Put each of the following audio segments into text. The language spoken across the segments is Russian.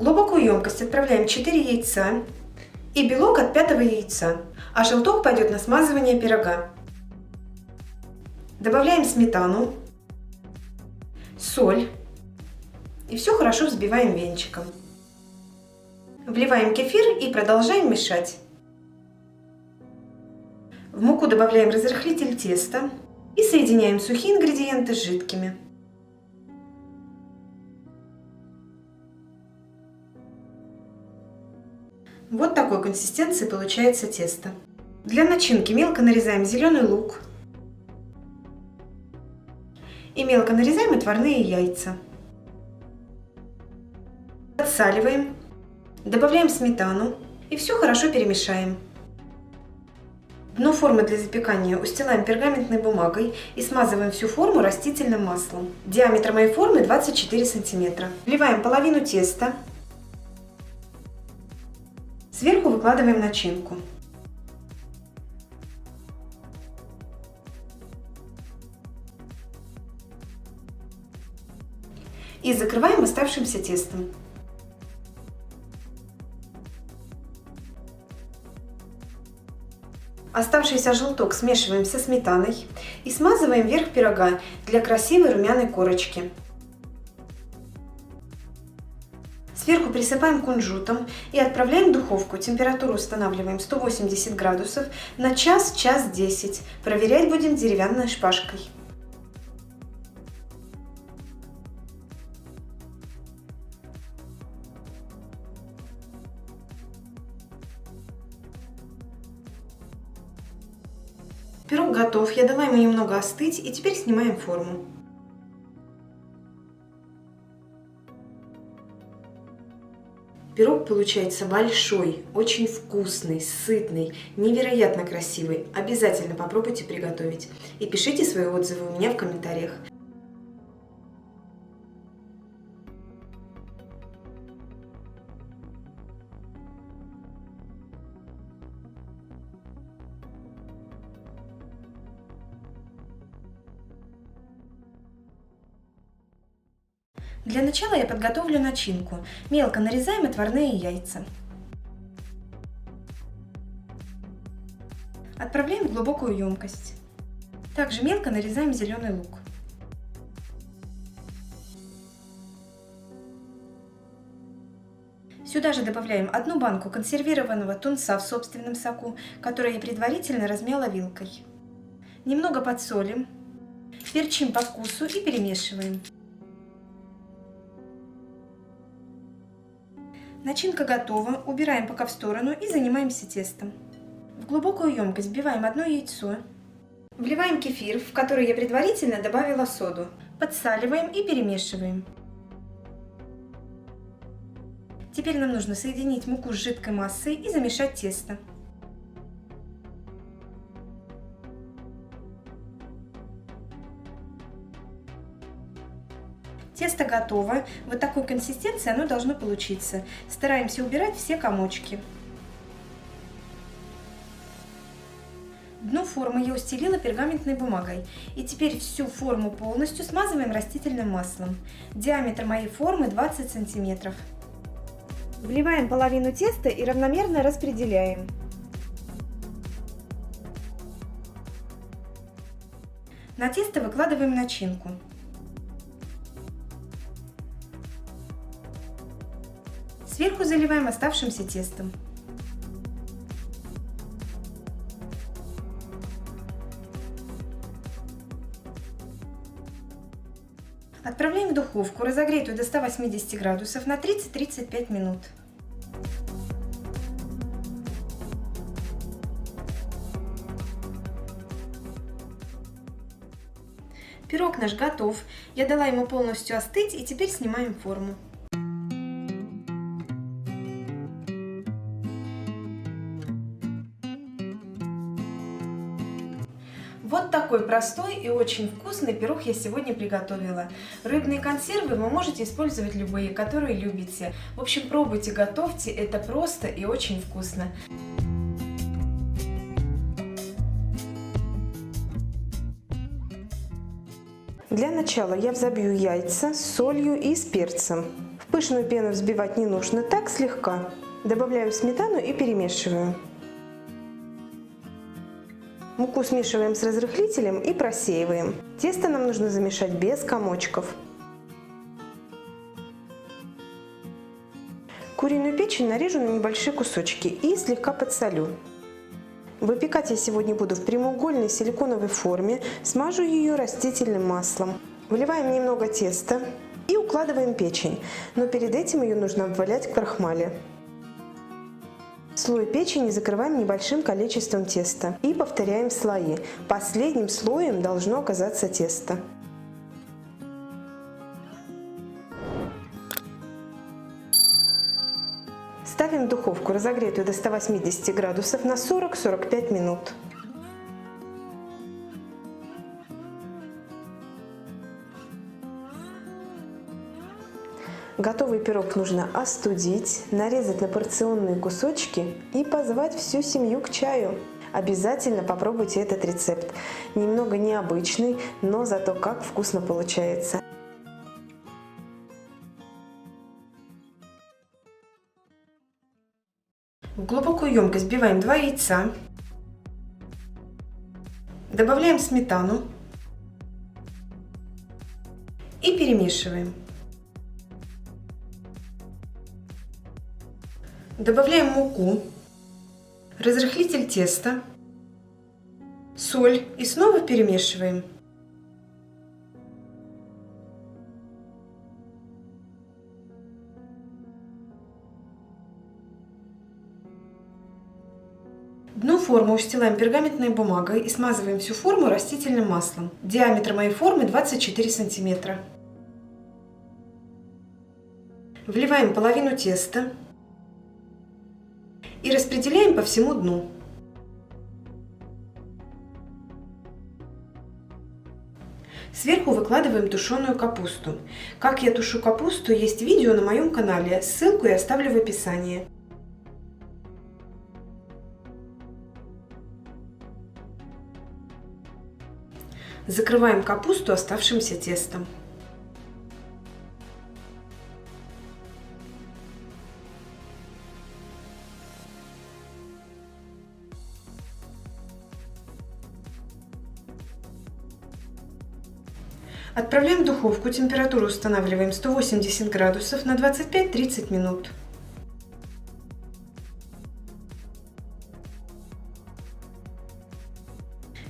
В глубокую емкость отправляем 4 яйца и белок от 5-го яйца, а желток пойдет на смазывание пирога. Добавляем сметану, соль и все хорошо взбиваем венчиком. Вливаем кефир и продолжаем мешать. В муку добавляем разрыхлитель теста и соединяем сухие ингредиенты с жидкими. Вот такой консистенции получается тесто. Для начинки мелко нарезаем зеленый лук и мелко нарезаем отварные яйца. Подсаливаем, добавляем сметану и все хорошо перемешаем. Дно формы для запекания устилаем пергаментной бумагой и смазываем всю форму растительным маслом. Диаметр моей формы 24 см. Вливаем половину теста. Сверху выкладываем начинку. И закрываем оставшимся тестом. Оставшийся желток смешиваем со сметаной и смазываем верх пирога для красивой румяной корочки. Сверху присыпаем кунжутом и отправляем в духовку. Температуру устанавливаем 180 градусов на час 10. Проверять будем деревянной шпажкой. Пирог готов, я дала ему немного остыть и теперь снимаем форму. Пирог получается большой, очень вкусный, сытный, невероятно красивый. Обязательно попробуйте приготовить и пишите свои отзывы у меня в комментариях. Для начала я подготовлю начинку. Мелко нарезаем отварные яйца. Отправляем в глубокую емкость. Также мелко нарезаем зеленый лук. Сюда же добавляем 1 банку консервированного тунца в собственном соку, который я предварительно размяла вилкой. Немного подсолим, перчим по вкусу и перемешиваем. Начинка готова, убираем пока в сторону и занимаемся тестом. В глубокую емкость вбиваем 1 яйцо, вливаем кефир, в который я предварительно добавила соду, подсаливаем и перемешиваем. Теперь нам нужно соединить муку с жидкой массой и замешать тесто. Тесто готово. Вот такой консистенции оно должно получиться. Стараемся убирать все комочки. Дно формы я устелила пергаментной бумагой. И теперь всю форму полностью смазываем растительным маслом. Диаметр моей формы 20 см. Вливаем половину теста и равномерно распределяем. На тесто выкладываем начинку. Сверху заливаем оставшимся тестом. Отправляем в духовку, разогретую до 180 градусов, на 30-35 минут. Пирог наш готов. Я дала ему полностью остыть и теперь снимаем форму. Вот такой простой и очень вкусный пирог я сегодня приготовила. Рыбные консервы вы можете использовать любые, которые любите. В общем, пробуйте, готовьте, это просто и очень вкусно. Для начала я взобью яйца с солью и с перцем. Пышную пену взбивать не нужно, так слегка. Добавляем сметану и перемешиваем. Муку смешиваем с разрыхлителем и просеиваем. Тесто нам нужно замешать без комочков. Куриную печень нарежу на небольшие кусочки и слегка подсолю. Выпекать я сегодня буду в прямоугольной силиконовой форме, смажу ее растительным маслом. Выливаем немного теста и укладываем печень, но перед этим ее нужно обвалять в крахмале. Слой печени закрываем небольшим количеством теста и повторяем слои. Последним слоем должно оказаться тесто. Ставим в духовку, разогретую до 180 градусов, на 40-45 минут. Готовый пирог нужно остудить, нарезать на порционные кусочки и позвать всю семью к чаю. Обязательно попробуйте этот рецепт. Немного необычный, но зато как вкусно получается. В глубокую емкость вбиваем 2 яйца, добавляем сметану и перемешиваем. Добавляем муку, разрыхлитель теста, соль и снова перемешиваем. Дно формы устилаем пергаментной бумагой и смазываем всю форму растительным маслом. Диаметр моей формы 24 сантиметра. Вливаем половину теста и распределяем по всему дну. Сверху выкладываем тушеную капусту. Как я тушу капусту, есть видео на моем канале, ссылку я оставлю в описании. Закрываем капусту оставшимся тестом. Отправляем в духовку, температуру устанавливаем 180 градусов на 25-30 минут.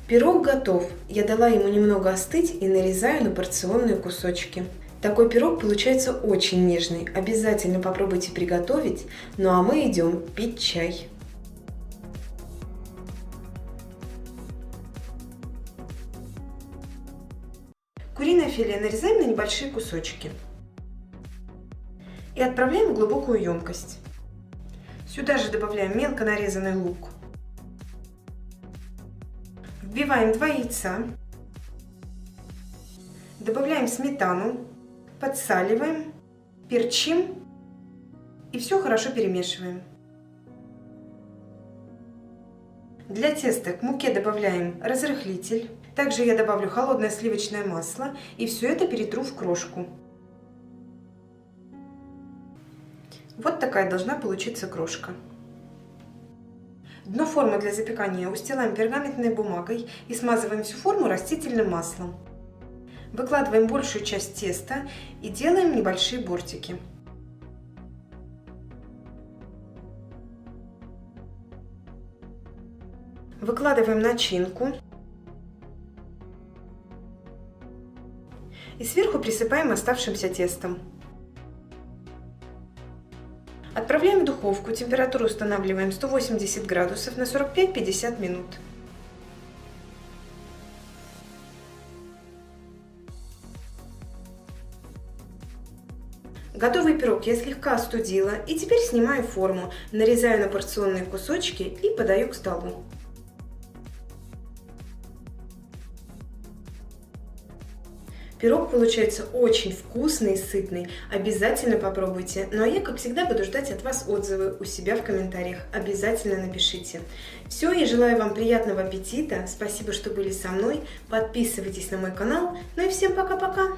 Пирог готов. Я дала ему немного остыть и нарезаю на порционные кусочки. Такой пирог получается очень нежный. Обязательно попробуйте приготовить. Ну а мы идем пить чай. Куриное филе нарезаем на небольшие кусочки и отправляем в глубокую емкость. Сюда же добавляем мелко нарезанный лук. Вбиваем 2 яйца, добавляем сметану, подсаливаем, перчим и все хорошо перемешиваем. Для теста к муке добавляем разрыхлитель. Также я добавлю холодное сливочное масло и все это перетру в крошку. Вот такая должна получиться крошка. Дно формы для запекания устилаем пергаментной бумагой и смазываем всю форму растительным маслом. Выкладываем большую часть теста и делаем небольшие бортики. Выкладываем начинку и сверху присыпаем оставшимся тестом. Отправляем в духовку, температуру устанавливаем 180 градусов на 45-50 минут. Готовый пирог я слегка остудила и теперь снимаю форму, нарезаю на порционные кусочки и подаю к столу. Пирог получается очень вкусный и сытный. Обязательно попробуйте. Ну а я, как всегда, буду ждать от вас отзывы у себя в комментариях. Обязательно напишите. Все, я желаю вам приятного аппетита. Спасибо, что были со мной. Подписывайтесь на мой канал. Ну и всем пока-пока!